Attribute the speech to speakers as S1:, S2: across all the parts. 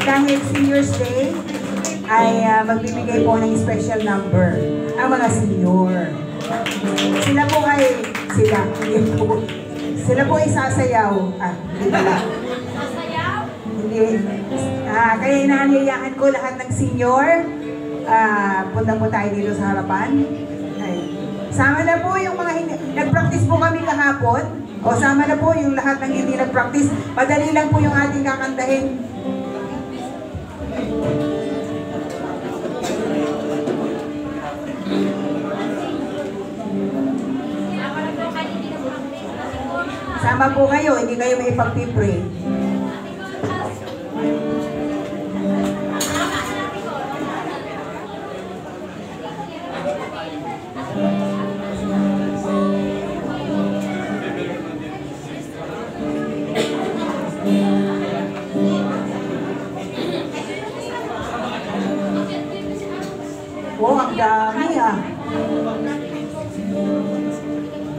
S1: dahil Seniors Day, ay magbibigay po ng special number ang mga senior. Sila po ay, sila po ay sasayaw. Hindi pala. Hindi. Kaya inaanyayahan ko lahat ng senior. Punta po tayo dito sa harapan. Sama na po yung mga hindi. Nag-practice po kami kahapon. O sama na po yung lahat ng hindi nag-practice. Madali lang po yung ating kakantahin. Sama po kayo, hindi kayo may ipag-pray. Oh, ang dami ah.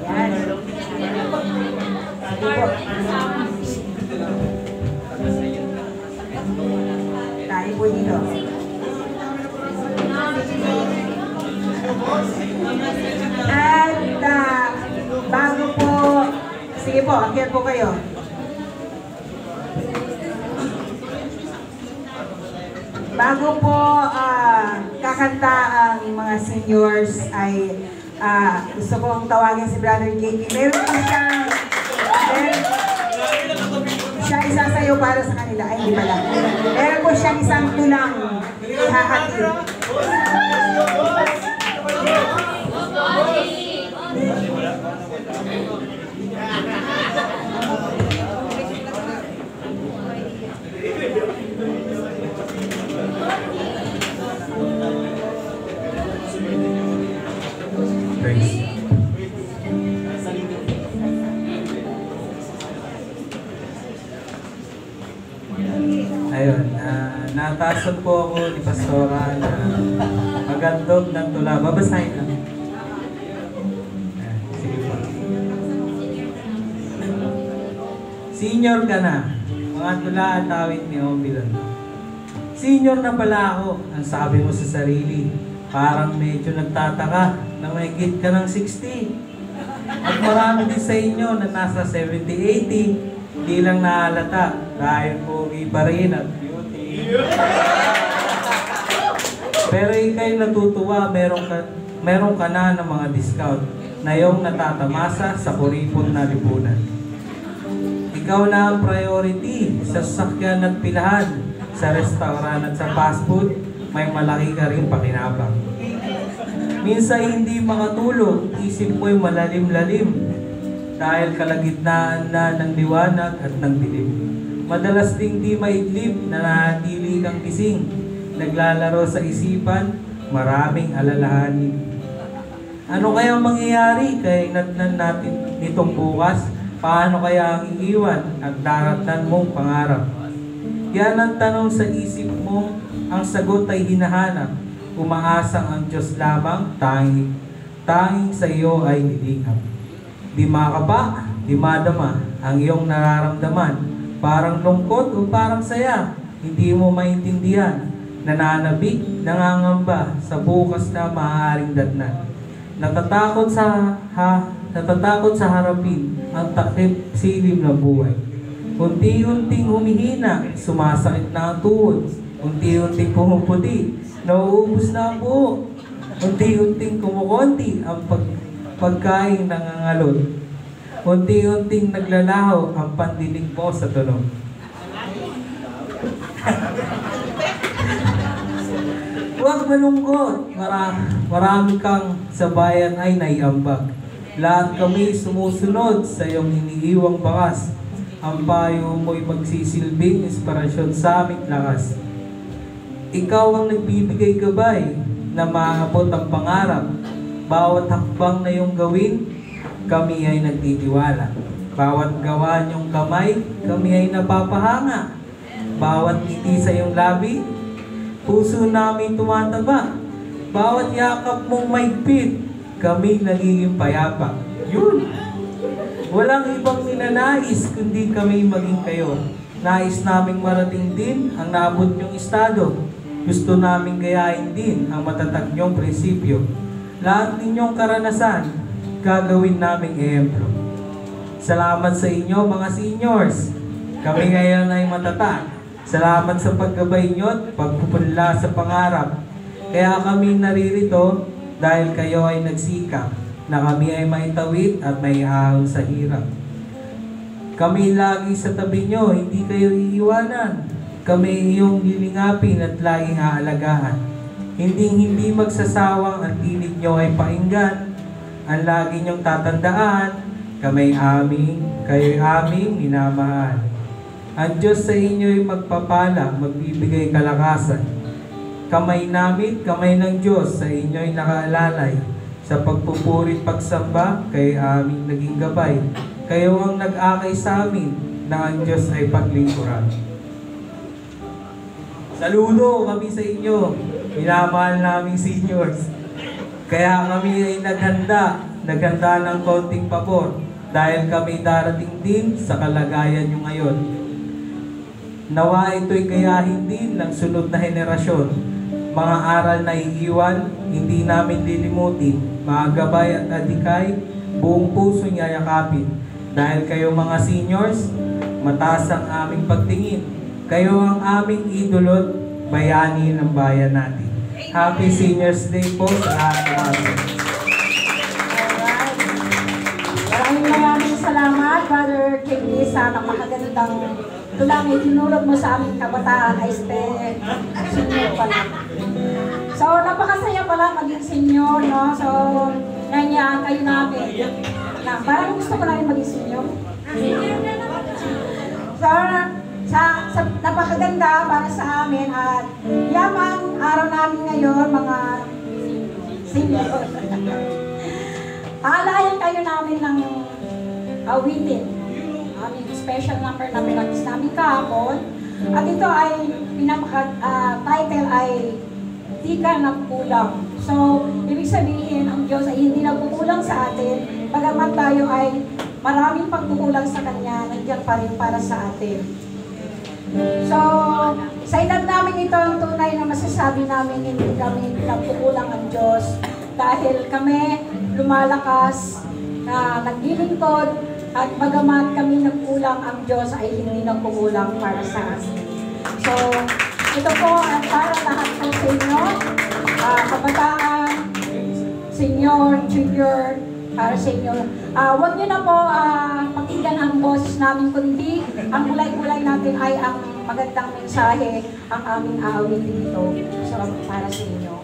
S1: Yan. Tayo po dito. At bago po, sige po, akyat po kayo. Bago po kakanta ang mga seniors ay gusto kong tawagin si Brother JP. Meron po siya isasayaw para sa kanila. Ay, hindi pala. Meron po siyang isang tulang ihahati.
S2: Ayun, natasan po ako ni Pastora na magandog ng tula. Babasahin lang. Sige po. Senior ka na, mga tula at awit ni Obilon. Senior na pala ako, ang sabi mo sa sarili. Parang medyo nagtataka na may git ka ng 60. At marami din sa inyo na nasa 70-80. Hindi lang nahalata dahil pogi pa rin at beauty. Pero ikay natutuwa, meron ka na ng mga discount na yung natatamasa sa kuripon na lipunan. Ikaw na ang priority sa sasakyan at pilahan, sa restaurant at sa fast food, may malaki ka rin pakinabang. Minsan hindi makatulog, isip mo'y malalim-lalim dahil kalagitnaan na ng liwanag at ng dilim. Madalas ding di maidlip na nanatili kang gising, naglalaro sa isipan, maraming alalahanin. Ano kaya mangyayari kaya natnan natin nitong bukas? Paano kaya ang iiwan at daratan mong pangarap? Yan ang tanong sa isip mo, ang sagot ay hinahanap. Umaasang ang Diyos lamang, tanging sa iyo ay nilingap. Di makapa, di madama ang iyong nararamdaman. Parang lungkot o parang saya, hindi mo maintindihan. Nananabik, nangangamba sa bukas na maaaring datnan. Natatakot sa harapin ang takip silim ng buhay. Unti-unting humihina, sumasakit na ang tuhod. Unti-unting pumuputi, nauubos na ang buo. Unti-unting kumukonti ang pagkain nangangalod. Unti-unting naglalaho ang pandinig mo sa tunog. Huwag malungkot. Marami kang sa bayan ay naiambag. Lahat kami sumusunod sa iyong iniiwang bakas. Ang payo mo'y magsisilbing inspirasyon sa aming lakas. Ikaw ang nagbibigay gabay na maabot ang pangarap. Bawat hakbang na iyong gawin, kami ay nagtitiwala. Bawat gawa niyong kamay, kami ay napapahanga. Bawat ngiti sa iyong labi, puso namin tumataba. Bawat yakap mong maigpit, kami nagiging payapa. Yun! Walang ibang ninanais kundi kami maging kayo. Nais naming marating din ang naabot niyong estado. Gusto naming gayahin din ang matatag niyong prinsipyo. Lahat ninyong karanasan, gagawin naming ehemplo. Salamat sa inyo mga seniors. Kami ngayon ay matatag. Salamat sa paggabay niyo at pagpupunla sa pangarap. Kaya kami naririto dahil kayo ay nagsikap na kami ay maitawid at may ahon sa hirap. Kami lagi sa tabi nyo, hindi kayo iiwanan. Kami iyong lilingapin at laging aalagaan. Hindi magsasawang ang tinig nyo ay pakinggan. Ang lagi nyong tatandaan, kayo aming minamahal. Ang Diyos sa inyo ay magpapala, magbibigay kalakasan. Kamay namin, kamay ng Diyos sa inyo ay nakaalalay. Sa pagpupuri pagsamba, kayo aming naging gabay. Kayo ang nag-akay sa amin na ang Diyos ay paglingkuran. Saludo kami sa inyo, minamahal naming seniors. Kaya kami ay naghanda ng konting pabor dahil kami darating din sa kalagayan nyo ngayon. Nawa ito'y gayahin din ng sunod na henerasyon. Mga aral na iiwan, hindi namin lilimutin. Mga gabay at adikay, buong puso niya yakapin. Dahil kayo mga seniors, mataas ang aming pagtingin. Kayo ang aming idolot, bayani ng bayan natin. Happy Seniors Day po sa lahat ng atin.
S3: Maraming salamat, Brother Kevin, sa napakagandang tulang itinulog mo sa aming kabataan ay senior pala. So, napakasaya pala maging senior, no? So, nangyayaan kayo namin. Na, parang gusto ko namin maging senior. So, napakaganda para sa amin at yaman araw namin ngayon, mga senior. Aalayan kayo namin ng awitin. Aming special number na pinagis namin kahapon. At ito ay title ay Di Ka Nagkulang. So, ibig sabihin, ang Diyos ay hindi nagkukulang sa atin. Bagamat tayo ay maraming pagkukulang sa Kanya, nandiyan pa rin para sa atin. So, sa edad namin ito, ang tunay na masasabi namin, hindi kami nagkukulang ang Diyos. Dahil kami lumalakas, na naglilingkod, at bagamat kami nagkulang, ang Diyos ay hindi nagkukulang para sa atin. So, ito po at para lahat po sa inyo, kabataan, senior, junior, para sa inyo. Huwag nyo na po pakinggan ang boses namin, kundi ang kulay-kulay natin ay ang magandang mensahe, ang aming aawit dito. So, para sa inyo.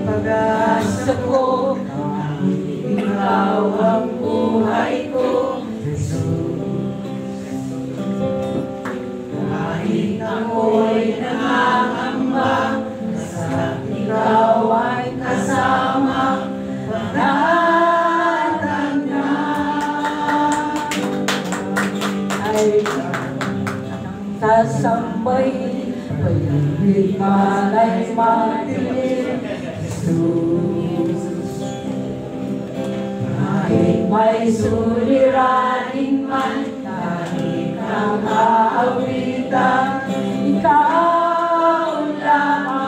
S4: Pag-asa ko, ikaw ang buhay ko, Jesus. Kahit ako'y nangangamba, sa ikaw ay kasama, pagkatanda. Ay ang tasambay, pag-ibig malay matilim, kahit may suliranin man, kahit ang aawitan, ikaw lamang.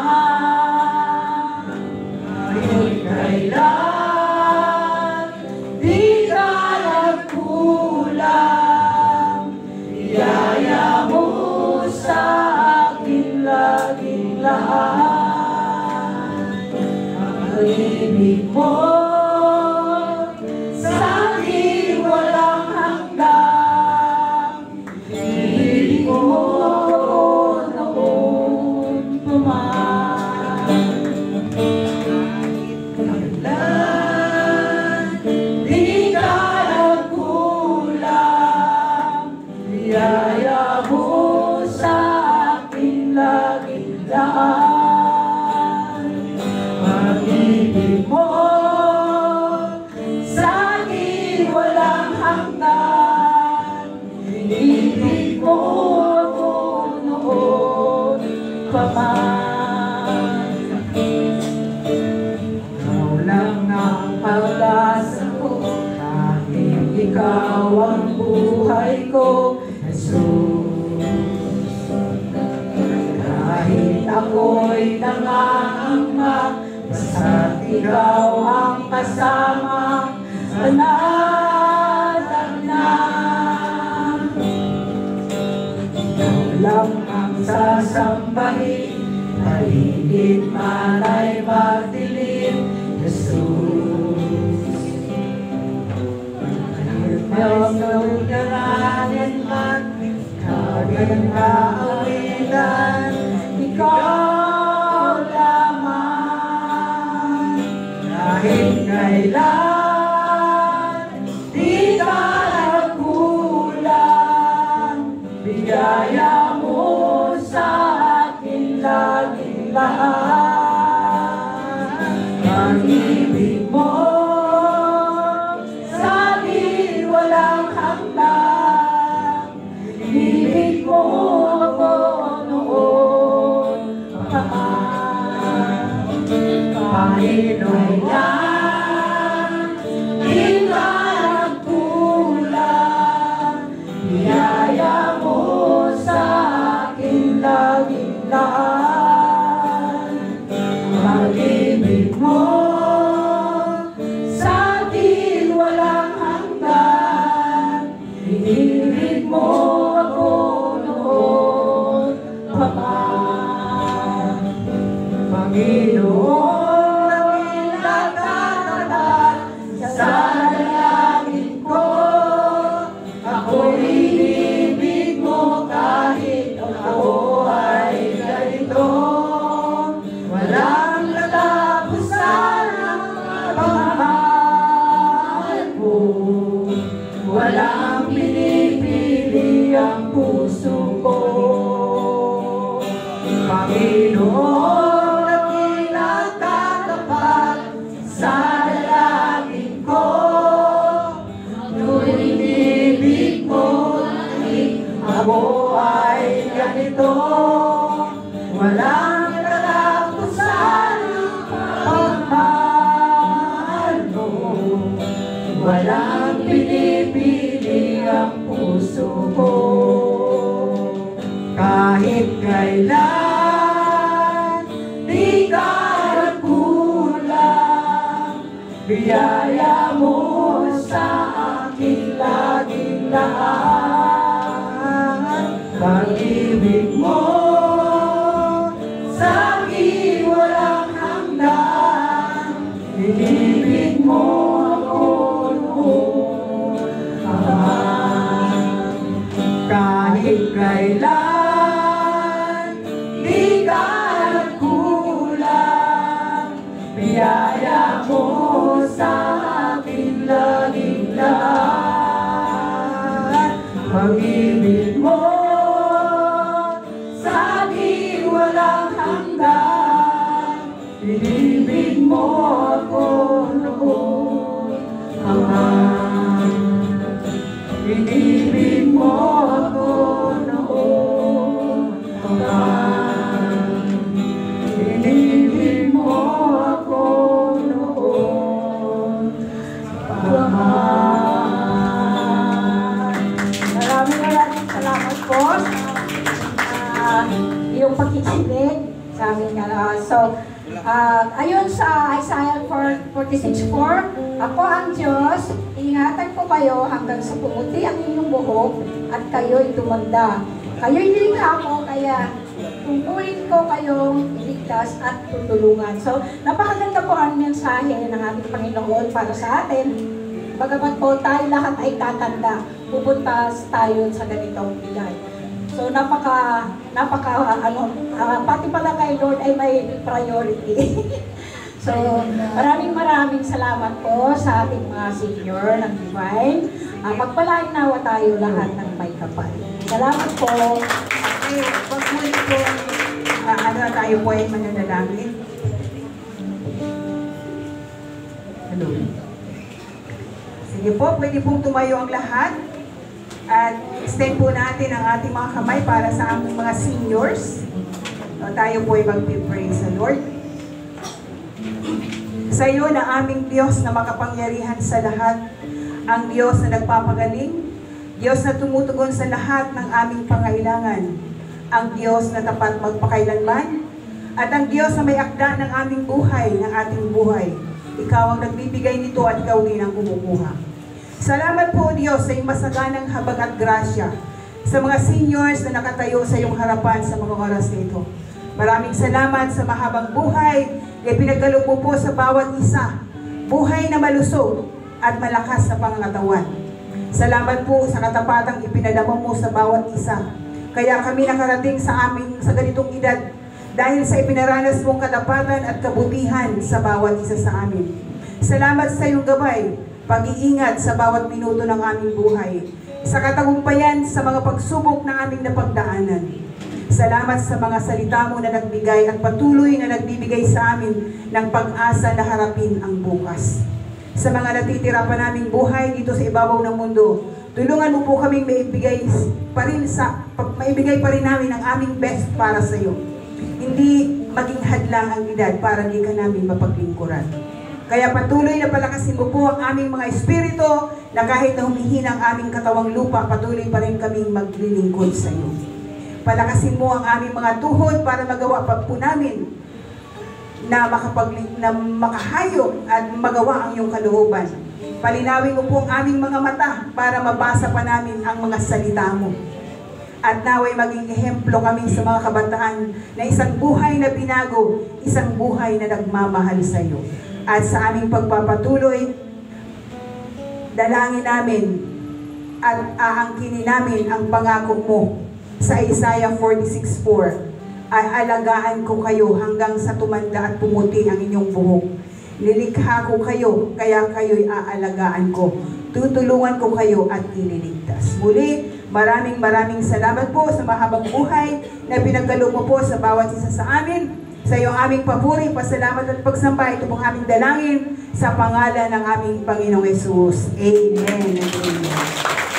S4: Kahit kailan, di ka nagkulang, biyaya mo sa akin laging lahat. Pag-ibig mo sa akin walang hanggan, hindi mo noon puman. Kailan di ka nagkulang, biyaya mo sa akin laging lahat. Pag-ibig mo ko, Jesus. Kahit ako'y nangangamba, basta't ikaw ang kasama, panatag na. Ikaw lang ang sasambahin, paligid man ay magdilim, Jesus. Mayroong nagdaranin man, kaging kaawitan, ikaw lamang. Kahit kailan, di ka nagkulang, biyaya mo sa akin laging lahat. Pag-ibig mo sa akin walang hanggan, ibig mo ako noon pa. Panginoon yan, di ka nagkulang, biyaya mo sa akin laging lahat. Pag-ibig mo sa akin walang hanggan, ibig mo ako noon pa man. Panginoon, nagilakad sa dalangin ko, ako'y inibig mo kahit ako ay ganito. Walang katapusan ang pagmamahal mo, walang pinipili ang puso ko. Panginoon, dakilang katapat sa dalangin ko, nung inibig mo ako ay ganito. Walang katapusan ang pagmamahal mo, walang pinipili ang puso ko. Kahit kailan, di ka nagkulang, biyaya mo sa akin laging lahat. Pag-ibig mo sa akin walang hanggan, inibig mo ako noon pa man. Kahit kailan, di ka nagkulang, biyaya mo sa akin laging lahat. Pag-ibig mo sa akin walang hanggan, inibig mo ako noon pa man. Inibig mo ako noon pa man. Inibig mo ako noon pa man.
S3: Maraming salamat po sa iyong pagkisinig sa aming ayon sa Isaiah 46:4, ako ang Diyos, ingatan ko kayo hanggang sa pumuti ang inyong buhok at kayo'y tumanda. Kayo'y nilikha ko, kaya tungkulin ko kayong iligtas at tutulungan. So, napakaganda po ang mensahe ng ating Panginoon para sa atin. Bagamat po tayo lahat ay tatanda, pupunta tayo sa ganitong bigay. So, pati pala kay Lord ay may priority. So, maraming salamat po sa ating mga senior ng Divine. Pagpalain nawa tayo lahat ng may kapal. Salamat po.
S1: Okay, pag muli po, tayo po ay mananalangin. Hello. Sige po, pwede pong tumayo ang lahat. At extend po natin ang ating mga kamay para sa aming mga seniors. Tayo po ay mag-pray sa Lord. Sa iyo na aming Diyos na makapangyarihan sa lahat, ang Diyos na nagpapagaling, Diyos na tumutugon sa lahat ng aming pangailangan, ang Diyos na tapat magpakailanman, at ang Diyos na may akda ng aming buhay, ng ating buhay. Ikaw ang nagbibigay nito at ikaw din ang kumukuha. Salamat po, Diyos, sa iyong masaganang habag at grasya sa mga seniors na nakatayo sa iyong harapan sa mga oras na ito. Maraming salamat sa mahabang buhay na pinagkaloob mo po sa bawat isa. Buhay na malusog at malakas sa pangangatawan. Salamat po sa katapatang ipinadama mo sa bawat isa. Kaya kami nakarating sa ganitong edad dahil sa ipinaranas mong katapatan at kabutihan sa bawat isa sa amin. Salamat sa iyong gabay, pag-iingat sa bawat minuto ng aming buhay, sa katagumpayan sa mga pagsubok na aming napagdaanan. Salamat sa mga salita mo na nagbigay at patuloy na nagbibigay sa amin ng pag-asa na harapin ang bukas. Sa mga natitira pa naming buhay dito sa ibabaw ng mundo, tulungan mo po kaming maibigay pa rin namin ang aming best para sa iyo. Hindi maging hadlang ang edad para di ka namin mapaglingkuran. Kaya patuloy na palakasin mo po ang aming mga espiritu na kahit na humihina ang aming katawang lupa, patuloy pa rin kaming maglilingkod sa iyo. Palakasin mo ang aming mga tuhod para magawa pa po namin na makahayop at magawa ang iyong kalooban. Palinawin mo po ang aming mga mata para mabasa pa namin ang mga salita mo. At naway maging ehemplo kami sa mga kabataan na isang buhay na binago, isang buhay na nagmamahal sa iyo. At sa aming pagpapatuloy, dalangin namin at aangkinin namin ang pangako mo sa Isaiah 46:4. Ay alagaan ko kayo hanggang sa tumanda at pumuti ang inyong buhok. Lilikha ko kayo, kaya kayo'y aalagaan ko. Tutulungan ko kayo at ililigtas. Muli, maraming salamat po sa mahabang buhay na pinagkaloob mo po sa bawat isa sa amin. Sa iyong aming papuri, pasalamat at pagsamba, ito pong aming dalangin sa pangalan ng aming Panginoong Yesus. Amen and amen.